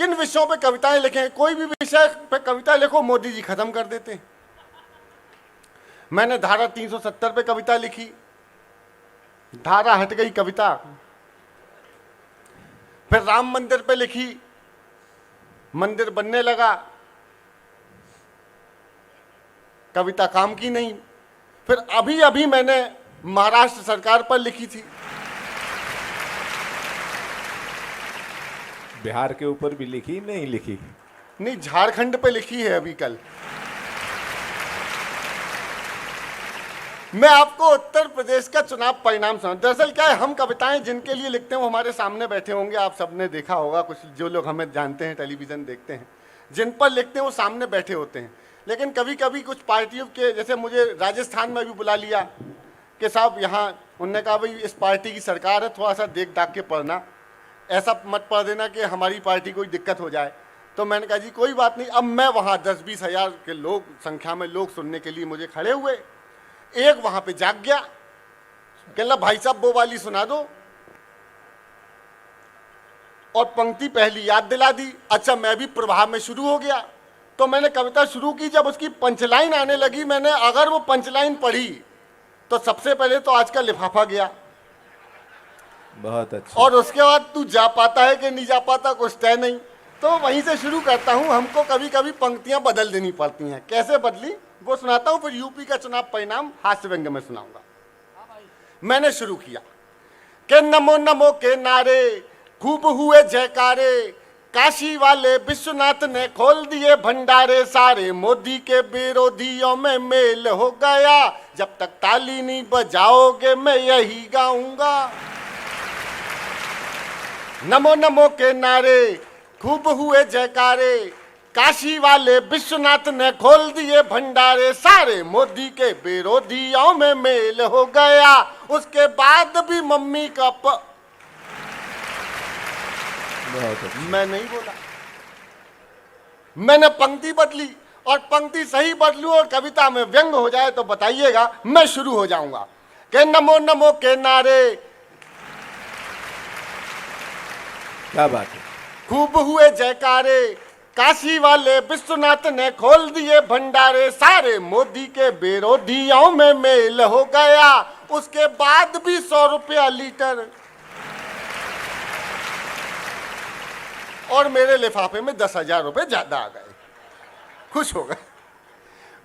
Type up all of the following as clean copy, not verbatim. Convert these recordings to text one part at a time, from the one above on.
किन विषयों पे कविताएं लिखें। कोई भी विषय पे कविता लिखो, मोदी जी खत्म कर देते हैं। मैंने धारा 370 पे कविता लिखी, धारा हट गई कविता। फिर राम मंदिर पे लिखी, मंदिर बनने लगा, कविता काम की नहीं। फिर अभी अभी मैंने महाराष्ट्र सरकार पर लिखी थी। बिहार के ऊपर भी लिखी नहीं लिखी? नहीं, झारखंड पे लिखी है अभी कल। मैं आपको उत्तर प्रदेश का चुनाव परिणाम सुना। दरअसल क्या है, हम कविताएं जिनके लिए लिखते हैं वो हमारे सामने बैठे होंगे, आप सबने देखा होगा, कुछ जो लोग हमें जानते हैं, टेलीविजन देखते हैं, जिन पर लिखते हैं वो सामने बैठे होते हैं। लेकिन कभी कभी कुछ पार्टियों के, जैसे मुझे राजस्थान में भी बुला लिया कि साहब यहाँ, उनने कहा भाई इस पार्टी की सरकार है, थोड़ा सा देख दाख के पढ़ना, ऐसा मत पढ़ देना कि हमारी पार्टी कोई दिक्कत हो जाए। तो मैंने कहा जी कोई बात नहीं। अब मैं वहाँ 10-20 हज़ार के लोग संख्या में लोग सुनने के लिए मुझे खड़े हुए। एक वहां पे जाग गया, कहला भाई साहब वो वाली सुना दो, और पंक्ति पहली याद दिला दी। अच्छा, मैं भी प्रभाव में शुरू हो गया। तो मैंने कविता शुरू की, जब उसकी पंचलाइन आने लगी, मैंने अगर वो पंचलाइन पढ़ी तो सबसे पहले तो आज का लिफाफा गया। बहुत अच्छा। और उसके बाद तू जा पाता है कि नहीं जा पाता कुछ तय नहीं। तो वहीं से शुरू करता हूं। हमको कभी कभी पंक्तियां बदल देनी पड़ती हैं। कैसे बदली वो सुनाता हूं, फिर यूपी का चुनाव परिणाम हास्य व्यंग्य में सुनाऊंगा। मैंने शुरू किया कि नमो नमो के नारे खूब हुए जयकारे, काशी वाले विश्वनाथ ने खोल दिए भंडारे, सारे मोदी के विरोधियों में मेल हो गया, जब तक ताली नहीं बजाओगे मैं यही गाऊंगा। नमो नमो के नारे खूब हुए जयकारे, काशी वाले विश्वनाथ ने खोल दिए भंडारे, सारे मोदी के विरोधियों में मेल हो गया। उसके बाद भी मम्मी का मैं नहीं बोला, मैंने पंक्ति बदली। और पंक्ति सही बदलूं और कविता में व्यंग हो जाए तो बताइएगा, मैं शुरू हो जाऊंगा कि नमो नमो के नारे, क्या बात है, खूब हुए जयकारे, काशी वाले विश्वनाथ ने खोल दिए भंडारे, सारे मोदी के विरोधियों में मेल हो गया। उसके बाद भी 100 रुपया लीटर, और मेरे लिफाफे में 10,000 रुपए ज्यादा आ गए। खुश हो गए।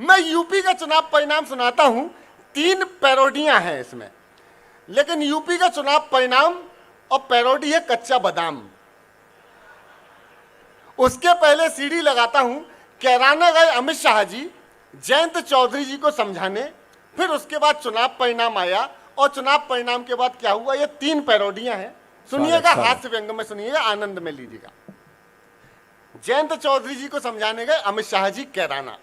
मैं यूपी का चुनाव परिणाम सुनाता हूं। 3 पैरोडियां हैं इसमें, लेकिन यूपी का चुनाव परिणाम और पैरोडी है कच्चा बादाम। उसके पहले सीडी लगाता हूं, कैराना गए अमित शाह जी जयंत चौधरी जी को समझाने, फिर उसके बाद चुनाव परिणाम आया, और चुनाव परिणाम के बाद क्या हुआ। ये 3 पैरोडियां हैं, सुनिएगा, हास्य व्यंग में सुनिएगा, आनंद में लीजिएगा। जयंत चौधरी जी को समझाने गए अमित शाह जी कैराना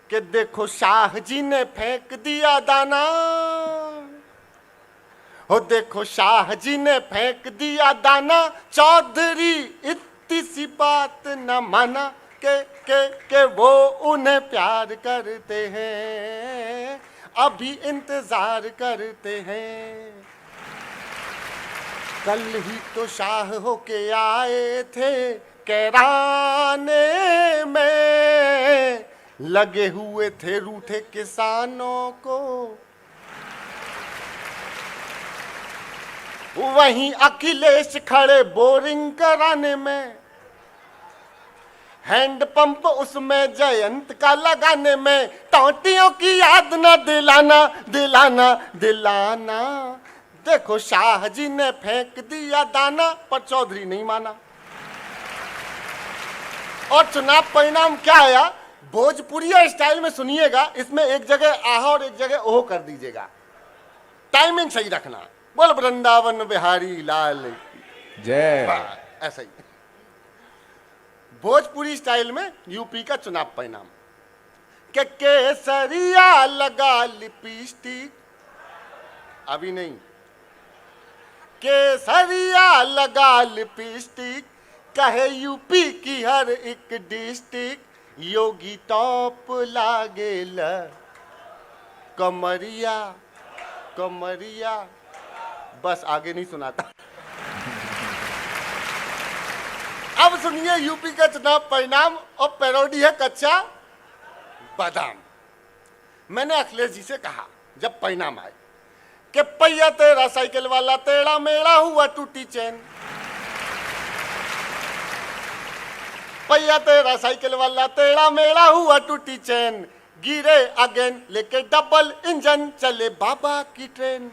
कि देखो शाह जी ने फेंक दिया दाना, हो देखो शाह जी ने फेंक दिया दाना, चौधरी इतनी सी बात न माना के वो उन्हें प्यार करते हैं, अभी इंतजार करते हैं। कल ही तो शाह होके आए थे कैराने में, लगे हुए थे रूठे किसानों को, वहीं अखिलेश खड़े बोरिंग कराने में, हैंडपंप उसमें जयंत का लगाने में, टोटियों की याद न दिलाना दिलाना दिलाना, देखो शाह जी ने फेंक दिया दाना, पर चौधरी नहीं माना। और चुनाव परिणाम क्या आया, भोजपुरिया स्टाइल में सुनिएगा। इसमें एक जगह आहा और एक जगह ओह कर दीजिएगा, टाइमिंग सही रखना। बोल वृंदावन बिहारी लाल जय। ऐसा ही भोजपुरी स्टाइल में यूपी का चुनाव परिणाम के केसरिया लगा लिपस्टिक, अभी नहीं, केसरिया लगा लिपस्टिक, कहे यूपी की हर एक डिस्ट्रिक्ट, योगी टॉप लागेला, कमरिया कमरिया, बस आगे नहीं सुनाता। अब सुनिए यूपी का चुनाव परिणाम और पैरोडी है कच्चा बादाम। मैंने अखिलेश जी से कहा जब परिणाम आए कि पहिया तेरा साइकिल वाला टेढ़ा मेढ़ा हुआ टूटी चैन, पहिया तेरा साइकिल वाला टेढ़ा मेढ़ा हुआ टूटी चैन, गिरे अगेन लेके डबल इंजन चले बाबा की ट्रेन।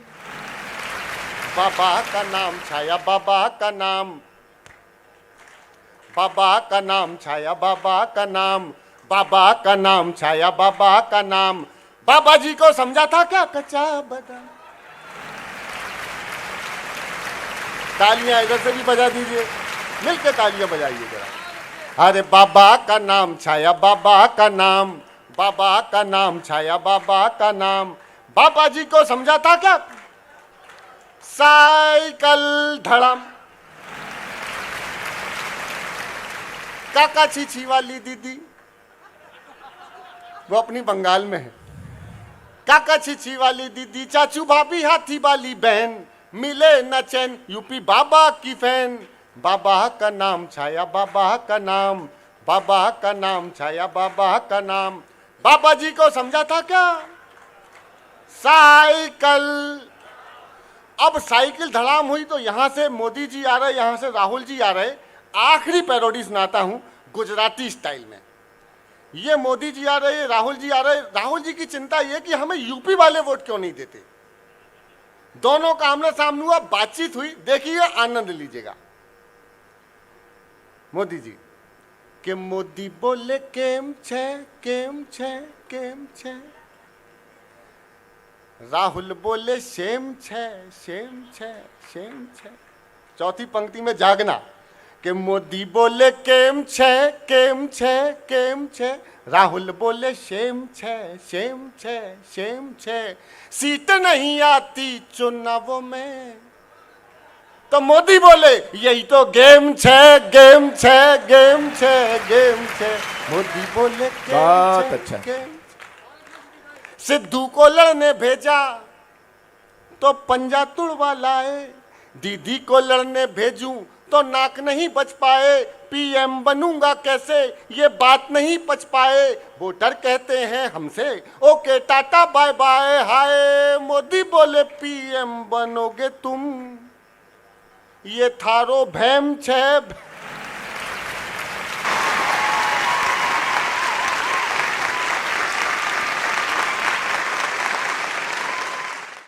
बाबा का नाम छाया बाबा का नाम, बाबा का नाम छाया बाबा का नाम, बाबा का नाम छाया बाबा का नाम। बाबा जी को समझा था क्या कच्चा बादाम। तालियां इधर से भी बजा दीजिए, मिलके तालियां बजाइए जरा। अरे बाबा का नाम छाया बाबा का नाम, बाबा का नाम छाया बाबा का नाम। बाबा जी को समझा था क्या साइकिल धड़म। काका छीछी वाली दीदी, वो अपनी बंगाल में है। काका छीछी वाली दीदी, चाचू भाभी हाथी वाली बहन, मिले न चैन यूपी बाबा की फैन। बाबा का नाम छाया बाबा का नाम, बाबा का नाम छाया बाबा का नाम। बाबा जी को समझा था क्या साइकिल। अब साइकिल धड़ाम हुई तो यहां से मोदी जी आ रहे, यहां से राहुल जी आ रहे। आखिरी पैरोडी सुनाता हूं गुजराती स्टाइल में। ये मोदी जी आ रहे, राहुल जी आ रहे। राहुल जी की चिंता ये कि हमें यूपी वाले वोट क्यों नहीं देते। दोनों का आमने सामने हुआ, बातचीत हुई, देखिए आनंद लीजिएगा। मोदी जी के मोदी बोले केम छे केम छे केम छे। राहुल बोले शेम छे शेम छे शेम छे। चौथी पंक्ति में जागना कि मोदी बोले केम छे केम छे केम छे। राहुल बोले शेम छे शेम छे शेम छे। सीट नहीं आती चुनावों में तो मोदी बोले यही तो गेम छे गेम छे गेम छे गेम छे। मोदी बोले बहुत अच्छा। गेम। सिद्धू को लड़ने भेजा तो पंजा तुड़वा लाए, दीदी को लड़ने भेजूं तो नाक नहीं बच पाए। पीएम बनूंगा कैसे ये बात नहीं पच पाए। वोटर कहते हैं हमसे okay tata bye bye hi. Modi बोले पीएम बनोगे तुम, ये थारो भैम छे